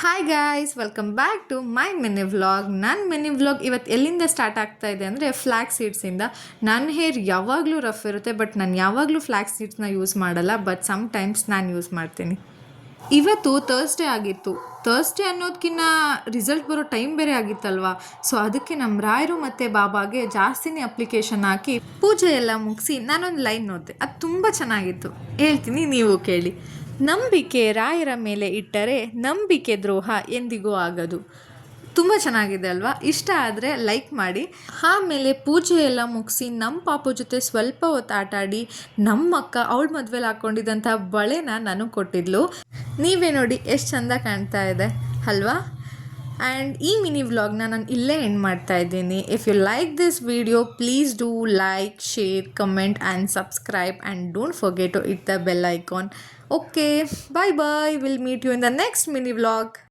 Hi guys, welcome back to my mini vlog. ನನ್ನ mini vlog ಇವತ್ತು ಎಲ್ಲಿಂದ start ಆಗ್ತಾ ಇದೆ ಅಂದರೆ ಫ್ಲ್ಯಾಕ್ ಸೀಡ್ಸಿಂದ. ನನ್ನ ಹೇರ್ ಯಾವಾಗಲೂ ರಫ್ ಇರುತ್ತೆ, ಬಟ್ ನಾನು ಯಾವಾಗಲೂ ಫ್ಲ್ಯಾಕ್ ಸೀಡ್ಸ್ನ ಯೂಸ್ ಮಾಡಲ್ಲ, ಬಟ್ ಸಮ್ಟೈಮ್ಸ್ ನಾನು ಯೂಸ್ ಮಾಡ್ತೀನಿ. ಇವತ್ತು ಥರ್ಸ್ಡೇ ಆಗಿತ್ತು. ಥರ್ಸ್ಡೇ ಅನ್ನೋದಕ್ಕಿಂತ ರಿಸಲ್ಟ್ ಬರೋ ಟೈಮ್ ಬೇರೆ ಆಗಿತ್ತಲ್ವಾ, ಸೊ ಅದಕ್ಕೆ ನಮ್ಮ ರಾಯರು ಮತ್ತು ಬಾಬಾಗೆ ಜಾಸ್ತಿನೇ ಅಪ್ಲಿಕೇಶನ್ ಹಾಕಿ ಪೂಜೆ ಎಲ್ಲ ಮುಗಿಸಿ ನಾನೊಂದು ಲೈನ್ ನೋಡಿದೆ. ಅದು ತುಂಬ ಚೆನ್ನಾಗಿತ್ತು, ಹೇಳ್ತೀನಿ, ನೀವು ಕೇಳಿ. ನಂಬಿಕೆ ರಾಯರ ಮೇಲೆ ಇಟ್ಟರೆ ನಂಬಿಕೆ ದ್ರೋಹ ಎಂದಿಗೂ ಆಗದು. ತುಂಬ ಚೆನ್ನಾಗಿದೆ ಅಲ್ವಾ? ಇಷ್ಟ ಆದರೆ ಲೈಕ್ ಮಾಡಿ. ಆಮೇಲೆ ಪೂಜೆ ಎಲ್ಲ ಮುಗಿಸಿ ನಮ್ಮ ಪಾಪು ಜೊತೆ ಸ್ವಲ್ಪ ಹೊತ್ತು ಆಟಾಡಿ ನಮ್ಮ ಅಕ್ಕ ಅವಳ ಮದುವೆಲಿ ಹಾಕ್ಕೊಂಡಿದ್ದಂಥ ಬಳೆನ ನನಗೆ ಕೊಟ್ಟಿದ್ಲು. ನೀವೇ ನೋಡಿ ಎಷ್ಟು ಚೆಂದ ಕಾಣ್ತಾ ಇದೆ ಅಲ್ವಾ? ಆ್ಯಂಡ್ ಈ ಮಿನಿ ವ್ಲಾಗ್ನ ನಾನು ಇಲ್ಲೇ ಎಂಡ್ ಮಾಡ್ತಾ ಇದ್ದೀನಿ. If you like this video, please do like, share, comment and subscribe and don't forget to hit the bell icon. Okay, bye bye. We'll meet you in the next mini vlog.